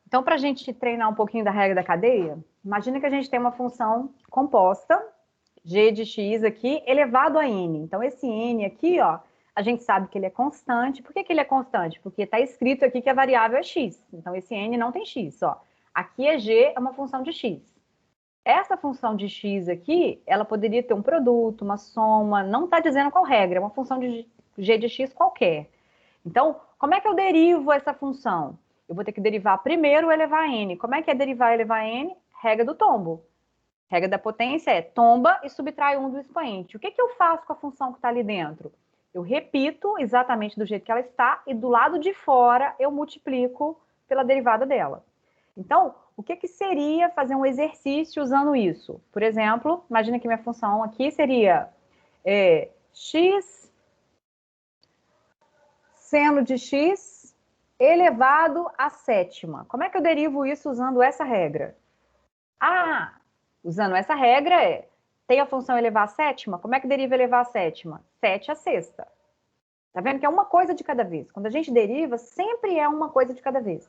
Então, para a gente treinar um pouquinho da regra da cadeia, imagina que a gente tem uma função composta, g de x aqui, elevado a n. Então, esse n aqui, ó, a gente sabe que ele é constante. Por que que ele é constante? Porque está escrito aqui que a variável é x. Então, esse n não tem x, ó. Aqui é g, é uma função de x. Essa função de x aqui, ela poderia ter um produto, uma soma, não está dizendo qual regra, é uma função de g de x qualquer. Então, como é que eu derivo essa função? Eu vou ter que derivar primeiro o elevar a n. Como é que é derivar e elevar a n? Regra do tombo. Regra da potência é tomba e subtrai 1 do expoente. O que que eu faço com a função que está ali dentro? Eu repito exatamente do jeito que ela está e do lado de fora eu multiplico pela derivada dela. Então, o que que seria fazer um exercício usando isso? Por exemplo, imagina que minha função aqui seria x seno de x elevado à sétima. Como é que eu derivo isso usando essa regra? Ah, usando essa regra tem a função elevar à sétima? Como é que deriva elevar à sétima? 7 à sexta. Tá vendo que é uma coisa de cada vez. Quando a gente deriva, sempre é uma coisa de cada vez.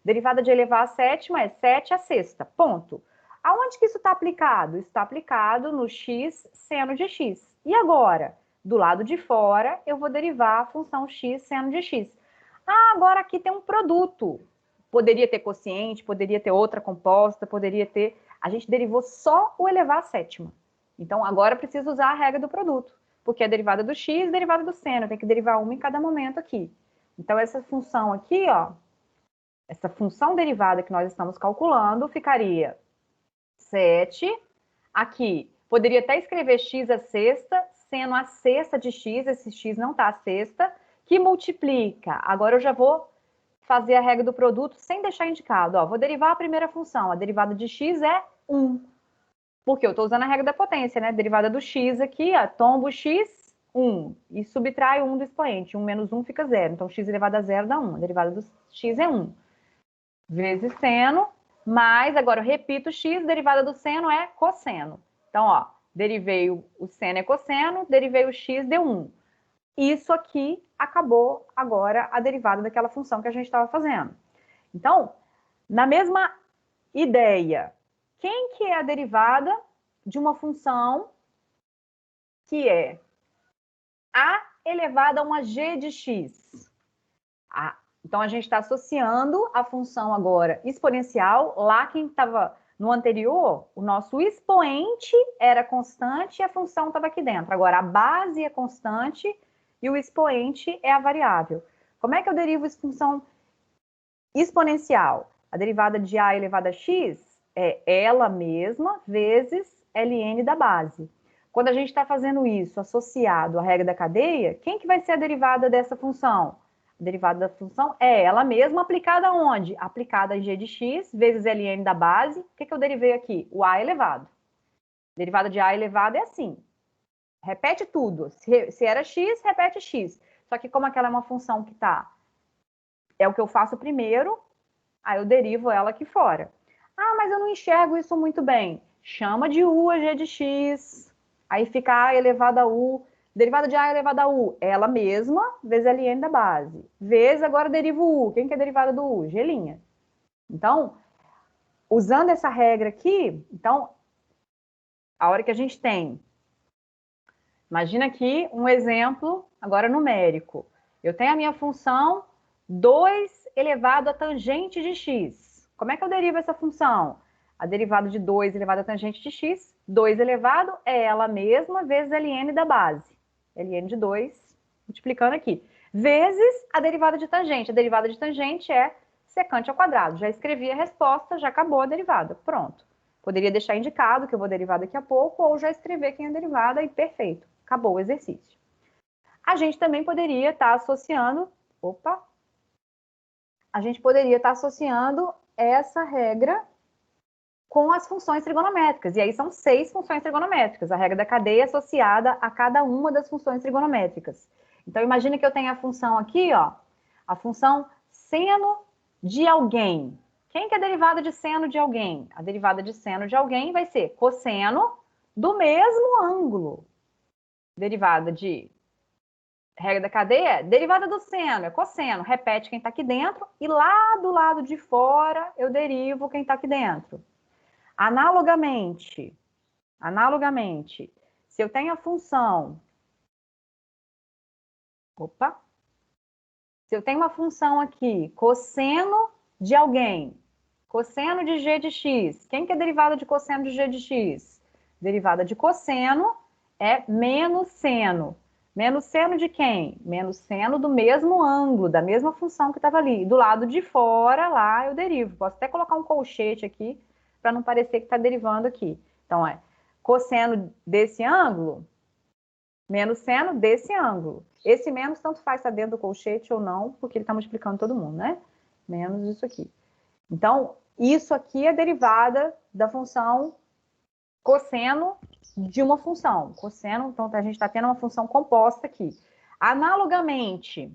Derivada de elevar à sétima é 7 à sexta, ponto. Aonde que isso está aplicado? Isso está aplicado no x seno de x. E agora? Do lado de fora, eu vou derivar a função x seno de x. Ah, agora aqui tem um produto. Poderia ter quociente, poderia ter outra composta, poderia ter... A gente derivou só o elevar à sétima. Então, agora eu preciso usar a regra do produto, porque é derivada do x e derivada do seno. Tem que derivar uma em cada momento aqui. Então, essa função aqui, ó, essa função derivada que nós estamos calculando ficaria 7. Aqui, poderia até escrever x à sexta, seno a sexta de x, esse x não está a sexta, que multiplica. Agora eu já vou fazer a regra do produto sem deixar indicado. Ó, vou derivar a primeira função. A derivada de x é 1. Porque eu estou usando a regra da potência, né? Derivada do x aqui, ó, tombo x, 1. E subtrai 1 do expoente. 1 menos 1 fica 0. Então, x elevado a 0 dá 1. A derivada do x é 1. Vezes seno, mais, agora eu repito x, derivada do seno é cosseno. Então, ó, derivei o seno é cosseno, derivei o x, deu 1. Isso aqui acabou agora a derivada daquela função que a gente estava fazendo. Então, na mesma ideia, quem que é a derivada de uma função que é a elevada a uma g de x? Então, a gente está associando a função agora exponencial. Lá, quem estava no anterior, o nosso expoente era constante e a função estava aqui dentro. Agora, a base é constante e o expoente é a variável. Como é que eu derivo essa função exponencial? A derivada de a elevado a x é ela mesma vezes ln da base. Quando a gente está fazendo isso associado à regra da cadeia, quem que vai ser a derivada dessa função? A derivada da função é ela mesma aplicada onde? Aplicada em g de x vezes ln da base. O que eu derivei aqui? O a elevado. Derivada de a elevado é assim. Repete tudo. Se era x, repete x. Só que como aquela é uma função que tá... É o que eu faço primeiro, aí eu derivo ela aqui fora. Ah, mas eu não enxergo isso muito bem. Chama de u a g de x. Aí fica a elevado a u. Derivada de a elevado a u, ela mesma, vezes ln da base. Vezes, agora derivo u. Quem que é a derivada do u? G'. Então, usando essa regra aqui, então, a hora que a gente tem... Imagina aqui um exemplo, agora numérico. Eu tenho a minha função 2 elevado a tangente de x. Como é que eu derivo essa função? A derivada de 2 elevado a tangente de x, 2 elevado é ela mesma vezes ln da base. Ln de 2, multiplicando aqui. Vezes a derivada de tangente. A derivada de tangente é secante ao quadrado. Já escrevi a resposta, já acabou a derivada. Pronto. Poderia deixar indicado que eu vou derivar daqui a pouco, ou já escrever quem é a derivada e perfeito. Acabou o exercício. A gente também poderia estar associando... A gente poderia estar associando essa regra com as funções trigonométricas. E aí são 6 funções trigonométricas. A regra da cadeia é associada a cada uma das funções trigonométricas. Então, imagine que eu tenho a função aqui, ó, a função seno de alguém. Quem que é a derivada de seno de alguém? A derivada de seno de alguém vai ser cosseno do mesmo ângulo. Derivada de Regra da cadeia é derivada do seno, é cosseno. Repete quem está aqui dentro e lá do lado de fora eu derivo quem está aqui dentro. Analogamente, se eu tenho a função... Opa! Se eu tenho uma função aqui, cosseno de alguém, cosseno de g de x. Quem que é derivada de cosseno de g de x? Derivada de cosseno é menos seno. Menos seno de quem? Menos seno do mesmo ângulo, da mesma função que estava ali. Do lado de fora, lá eu derivo. Posso até colocar um colchete aqui, para não parecer que está derivando aqui. Então, é cosseno desse ângulo, menos seno desse ângulo. Esse menos, tanto faz estar dentro do colchete ou não, porque ele está multiplicando todo mundo, né? Menos isso aqui. Então, isso aqui é derivada da função cosseno de uma função. Cosseno, então, a gente está tendo uma função composta aqui. Analogamente,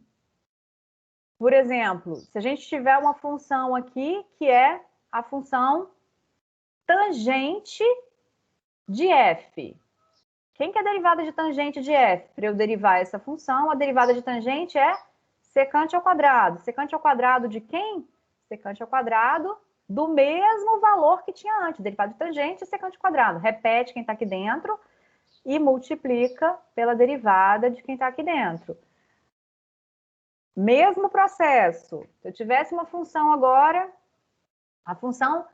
por exemplo, se a gente tiver uma função aqui, que é a função tangente de f. Quem que é a derivada de tangente de f? Para eu derivar essa função, a derivada de tangente é secante ao quadrado. Secante ao quadrado de quem? Secante ao quadrado do mesmo valor que tinha antes. Derivada de tangente é secante ao quadrado. Repete quem está aqui dentro e multiplica pela derivada de quem está aqui dentro. Mesmo processo. Se eu tivesse uma função agora, a função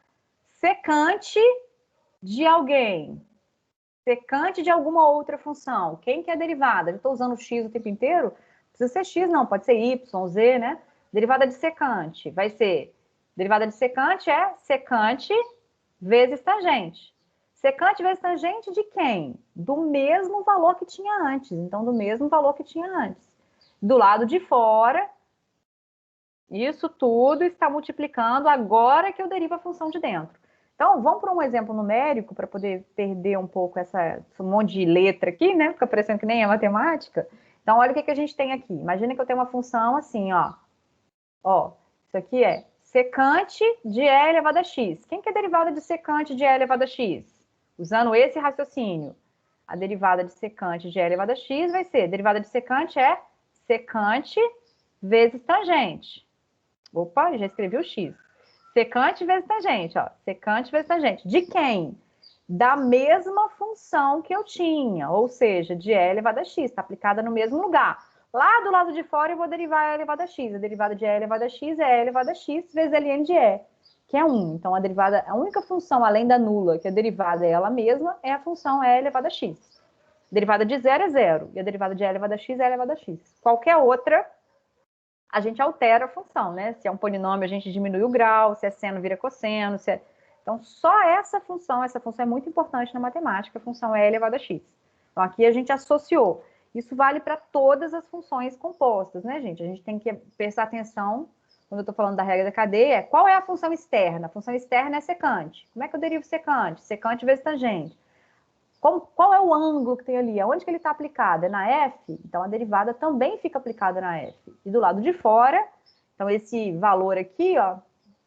secante de alguém. Secante de alguma outra função. Quem que é a derivada? Eu estou usando x o tempo inteiro? Não precisa ser x, não. Pode ser y, z, né? Derivada de secante. Vai ser... Derivada de secante é secante vezes tangente. Secante vezes tangente de quem? Do mesmo valor que tinha antes. Então, do mesmo valor que tinha antes. Do lado de fora, isso tudo está multiplicando agora que eu derivo a função de dentro. Então, vamos para um exemplo numérico para poder perder um pouco esse monte de letra aqui, né? Fica parecendo que nem é matemática. Então, olha o que a gente tem aqui. Imagina que eu tenho uma função assim, ó. Ó, isso aqui é secante de e elevado a x. Quem que é a derivada de secante de e elevado a x? Usando esse raciocínio. A derivada de secante de e elevado a x vai ser, derivada de secante é secante vezes tangente. Opa, já escrevi o x. Secante vezes tangente, ó. Secante vezes tangente. De quem? Da mesma função que eu tinha, ou seja, de e elevado a x, está aplicada no mesmo lugar. Lá do lado de fora eu vou derivar e elevado a x. A derivada de e elevado a x é e elevado a x vezes ln de e, que é 1. Então, a única função além da nula, que a derivada é ela mesma, é a função e elevado a x. A derivada de 0 é 0, e a derivada de e elevado a x é e elevado a x. Qualquer outra, a gente altera a função, né? Se é um polinômio, a gente diminui o grau, se é seno, vira cosseno. Então, só essa função é muito importante na matemática, a função e elevado a x. Então, aqui a gente associou. Isso vale para todas as funções compostas, né, gente? A gente tem que prestar atenção, quando eu estou falando da regra da cadeia, qual é a função externa? A função externa é secante. Como é que eu derivo secante? Secante vezes tangente. Qual é o ângulo que tem ali? Aonde que ele está aplicado? É na F? Então, a derivada também fica aplicada na F. E do lado de fora, então, esse valor aqui, ó,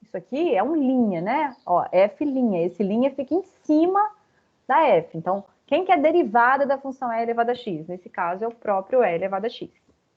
isso aqui é um linha, né? Ó, F'. Esse linha fica em cima da F. Então, quem que é derivada da função e elevado a x? Nesse caso, é o próprio e elevado a x.